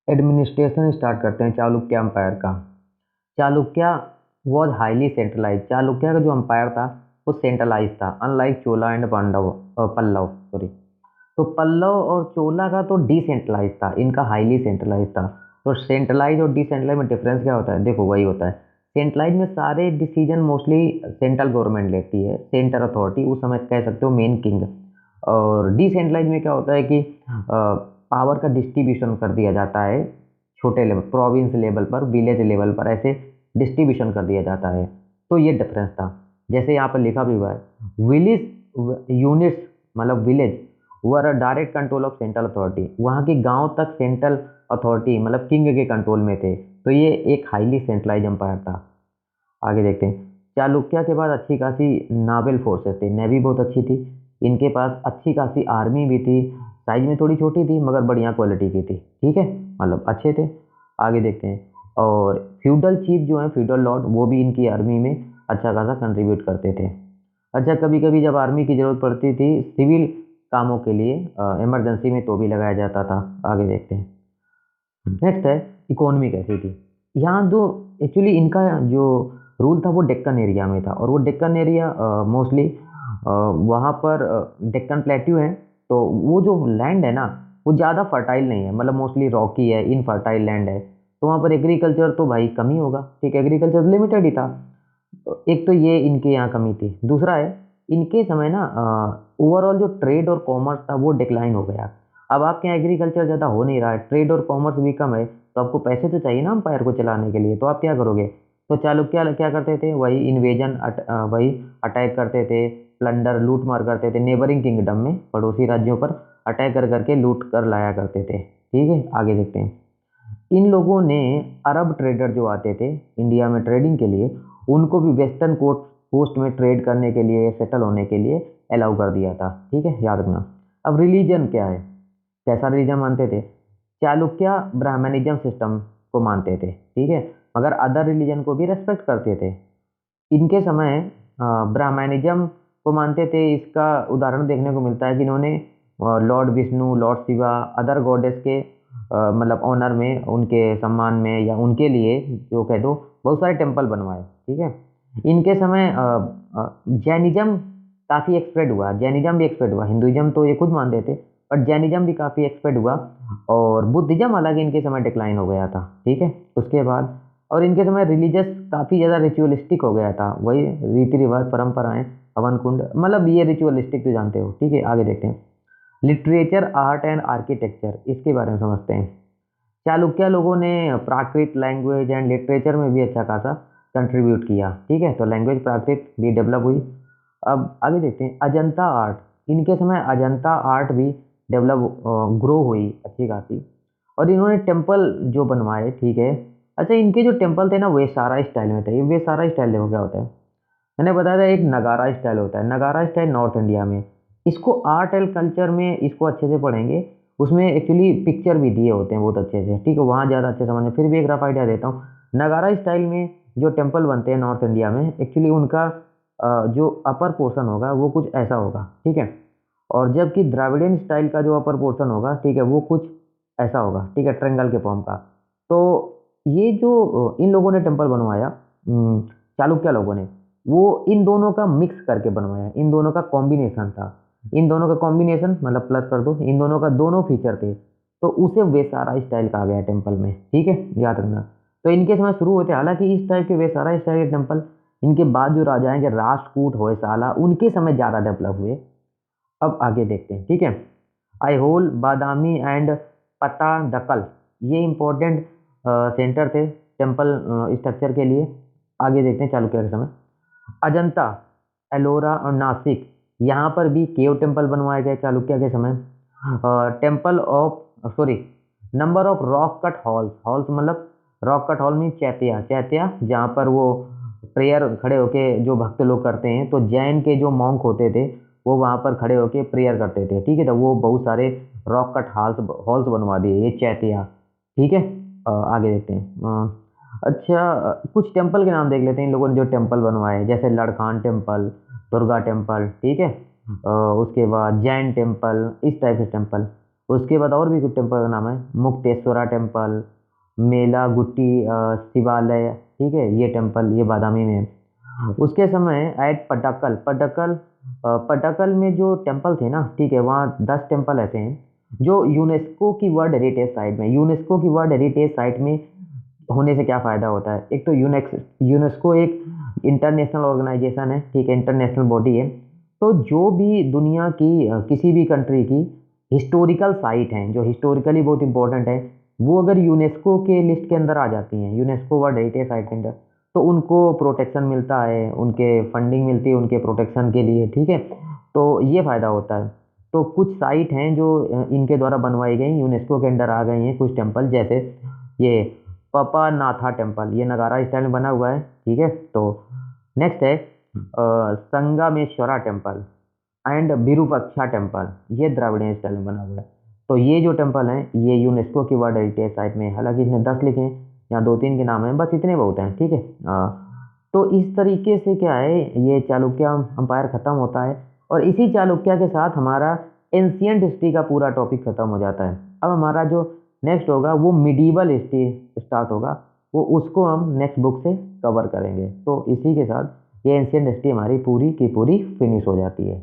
Administration start करते हैं Chalukya empire का। Chalukya was highly centralize. Chalukya का जो एम्पायर था वो सेंट्रलाइज था, unlike Chola and Pallava sorry. तो पल्लव और चोला का तो डिसेंट्रलाइज था, इनका हाईली सेंट्रलाइज था। तो सेंट्रलाइज और डिसेंट्रलाइज में डिफरेंस क्या होता है? देखो वही होता है, सेंट्रलाइज में सारे डिसीजन मोस्टली सेंट्रल गवर्नमेंट लेती है, सेंटर अथॉरिटी, उस समय कह सकते हो मेन किंग। और डिसेंट्रलाइज में क्या होता है कि पावर का डिस्ट्रीब्यूशन कर दिया जाता है छोटे लेवल, प्रोविंस लेवल पर, विलेज लेवल पर, ऐसे डिस्ट्रीब्यूशन कर दिया जाता है। तो ये डिफरेंस था। जैसे यहाँ पर लिखा भी हुआ है, विलेज यूनिट्स मतलब village were direct control of central authority. वहाँ की गांव तक सेंट्रल अथॉरिटी मतलब किंग के कंट्रोल में थे। तो ये एक हाईली सेंट्रलाइज एम्पायर था। आगे देखते हैं। चालुक्य के पास अच्छी खासी नावल फोर्सेस थी, नेवी बहुत अच्छी थी। इनके पास अच्छी खासी आर्मी भी थी, साइज में थोड़ी छोटी थी मगर बढ़िया क्वालिटी की थी, ठीक है, मतलब अच्छे थे। आगे देखते हैं। और फ्यूडल चीफ जो है, फ्यूडल लॉर्ड, वो भी इनकी आर्मी में अच्छा खासा कंट्रीब्यूट करते थे। अच्छा, कभी कभी जब आर्मी की ज़रूरत पड़ती थी सिविल कामों के लिए, इमरजेंसी में, तो भी लगाया जाता था। आगे देखते हैं। नेक्स्ट है इकोनॉमी कैसी थी। यहाँ जो एक्चुअली इनका जो रूल था वो डेक्कन एरिया में था, और वो डेक्कन एरिया मोस्टली वहाँ पर डेक्कन प्लेट्यू है। तो वो जो लैंड है ना वो ज़्यादा फर्टाइल नहीं है, मतलब मोस्टली रॉकी है, इनफर्टाइल लैंड है। तो वहाँ पर एग्रीकल्चर तो भाई कम ही होगा, ठीक है, एग्रीकल्चर लिमिटेड ही था। एक तो ये इनके यहाँ कमी थी। दूसरा है इनके समय ना ओवरऑल जो ट्रेड और कॉमर्स था वो डिक्लाइन हो गया। अब आपके यहाँ एग्रीकल्चर ज़्यादा हो नहीं रहा है, ट्रेड और कॉमर्स भी कम है, तो आपको पैसे तो चाहिए ना एम्पायर को चलाने के लिए, तो आप क्या करोगे? तो चालुक्य क्या करते थे? वही इन्वेजन, वही अटैक करते थे, प्लंडर लूट मार करते थे, नेबरिंग किंगडम में पड़ोसी राज्यों पर अटैक कर करके लूट कर लाया करते थे, ठीक है। आगे देखते हैं। इन लोगों ने अरब ट्रेडर जो आते थे इंडिया में ट्रेडिंग के लिए, उनको भी वेस्टर्न कोस्ट में ट्रेड करने के लिए, सेटल होने के लिए अलाउ कर दिया था, ठीक है, याद रखना। अब रिलीजन क्या है, कैसा रिलीजन मानते थे? चालुक्य ब्राह्मणिज्म सिस्टम को मानते थे, ठीक है, मगर अदर रिलीजन को भी रेस्पेक्ट करते थे। इनके समय ब्राह्मणिज्म को मानते थे। इसका उदाहरण देखने को मिलता है कि इन्होंने Lord Vishnu, Lord Shiva, other goddess के मतलब ऑनर में, उनके सम्मान में या उनके लिए जो कह दो, बहुत सारे टेम्पल बनवाए, ठीक है। इनके समय जैनिज्म काफ़ी एक्सप्रेड हुआ, जैनिज्म भी एक्सप्रेड हुआ। हिंदुइज्म तो ये खुद मानते थे, बट जैनिज्म भी काफ़ी एक्सप्रेड हुआ। और बुद्धिज्म हालांकि इनके समय डिक्लाइन हो गया था, ठीक है, उसके बाद। और इनके समय रिलीजियस काफ़ी ज़्यादा रिचुअलिस्टिक हो गया था, वही रीति रिवाज, परंपराएं, हवन कुंड, मतलब ये रिचुअलिस्टिक तो जानते हो, ठीक है। आगे देखते हैं। लिटरेचर, आर्ट एंड आर्किटेक्चर, इसके बारे में समझते हैं। चालुक्य लोगों ने प्राकृत, लैंग्वेज एंड लिटरेचर में भी अच्छा खासा कंट्रीब्यूट किया, ठीक है। तो लैंग्वेज प्राकृत भी डेवलप हुई। अब आगे देखते हैं। अजंता आर्ट, इनके समय अजंता आर्ट भी डेवलप, ग्रो हुई अच्छी खासी। और इन्होंने टेम्पल जो बनवाए, ठीक है। अच्छा, इनके जो टेम्पल थे ना वे सारा स्टाइल में थे। ये वे सारा स्टाइल देखो क्या होता है, मैंने बताया था एक नगारा स्टाइल होता है, नगारा स्टाइल नॉर्थ इंडिया में। इसको आर्ट एंड कल्चर में इसको अच्छे से पढ़ेंगे, उसमें एक्चुअली पिक्चर भी दिए होते हैं बहुत अच्छे से, ठीक है, वहाँ ज़्यादा अच्छे समझ में। फिर भी एक रफ आइडिया देता हूँ। नगारा स्टाइल में जो टेम्पल बनते हैं नॉर्थ इंडिया में, एक्चुअली उनका जो अपर पोर्शन होगा वो कुछ ऐसा होगा, ठीक है। और जबकि द्राविडियन स्टाइल का जो अपर पोर्शन होगा, ठीक है, वो कुछ ऐसा होगा, ठीक है, ट्रेंगल के फॉर्म का। तो ये जो इन लोगों ने टेम्पल बनवाया, चालुक्य लोगों ने, वो इन दोनों का मिक्स करके बनवाया, इन दोनों का कॉम्बिनेशन था। इन दोनों का कॉम्बिनेशन मतलब प्लस कर दो, इन दोनों का दोनों फीचर थे, तो उसे वेसारा स्टाइल कहा गया टेम्पल में, ठीक है, याद रखना। तो इनके समय शुरू होते, हालांकि इस टाइप के वेसारा स्टाइल के टेम्पल इनके बाद जो राजा हैं, राष्ट्रकूट, होयसाला, उनके समय ज़्यादा डेवलप हुए। अब आगे देखते हैं, ठीक है। आईहोल, बादामी एंड पतादकल, ये इंपॉर्टेंट सेंटर थे टेम्पल स्ट्रक्चर के लिए। आगे देखते हैं चालुक्य के समय। अजंता, एलोरा और नासिक, यहाँ पर भी केव टेम्पल बनवाए गए चालुक्य के समय। Temple of sorry number of rock cut halls, halls मतलब रॉक कट हॉल में चैत्या, चैत्या जहाँ पर वो प्रेयर खड़े होके जो भक्त लोग करते हैं, तो जैन के जो मॉन्क होते थे वो वहाँ पर खड़े होके प्रेयर करते थे, ठीक है। तो वो बहुत सारे रॉक कट हॉल्स हॉल्स बनवा दिए ये चैत्या, ठीक है। आगे देखते हैं। अच्छा, कुछ टेम्पल के नाम देख लेते हैं इन लोगों ने जो टेम्पल बनवाए, जैसे लड़खान टेम्पल, दुर्गा टेम्पल, ठीक है। उसके बाद जैन टेम्पल, इस टाइप के टेम्पल। उसके बाद और भी कुछ टेम्पल का नाम है, मुक्तेश्वरा टेम्पल, मेलागुट्टी शिवालय, ठीक है, ये टेम्पल ये बादामी में है। उसके समय एट पटाकल पटाकल पटाकल में जो टेम्पल थे ना, ठीक है, वहाँ 10 टेम्पल ऐसे हैं जो यूनेस्को की वर्ल्ड हेरिटेज साइट में, यूनेस्को की वर्ल्ड हेरिटेज साइट में होने से क्या फ़ायदा होता है। एक तो यूनेस्को एक इंटरनेशनल ऑर्गेनाइजेशन है, ठीक है, इंटरनेशनल बॉडी है। तो जो भी दुनिया की किसी भी कंट्री की हिस्टोरिकल साइट हैं जो हिस्टोरिकली बहुत इंपॉर्टेंट है, वो अगर यूनेस्को के लिस्ट के अंदर आ जाती हैं, यूनेस्को वर्ल्ड हेरिटेज साइट के अंदर, तो उनको प्रोटेक्शन मिलता है, उनके फंडिंग मिलती है उनके प्रोटेक्शन के लिए, ठीक है। तो ये फ़ायदा होता है। तो कुछ साइट हैं जो इनके द्वारा बनवाई गई, यूनेस्को के अंडर आ गई हैं कुछ टेम्पल, जैसे ये पपानाथा टेम्पल, ये नगारा स्टाइल में बना हुआ है, ठीक है। तो नेक्स्ट है संगमेश्वरा टेम्पल एंड विरूपाक्षा टेम्पल, ये द्राविडियन स्टाइल में बना हुआ है। तो ये जो टेम्पल हैं ये यूनेस्को की वर्ल्ड हेरिटेज साइट में है। हालांकि इसने 10 लिखे हैं, यहाँ 2-3 के नाम हैं, बस इतने बहुत हैं, ठीक है। तो इस तरीके से क्या है, ये चालुक्य अंपायर खत्म होता है और इसी चालुक्य के साथ हमारा एंशियंट हिस्ट्री का पूरा टॉपिक खत्म हो जाता है। अब हमारा जो नेक्स्ट होगा वो मिडीवल हिस्ट्री स्टार्ट होगा, वो उसको हम नेक्स्ट बुक से कवर करेंगे। तो इसी के साथ ये एंशियंट हिस्ट्री हमारी पूरी की पूरी फिनिश हो जाती है।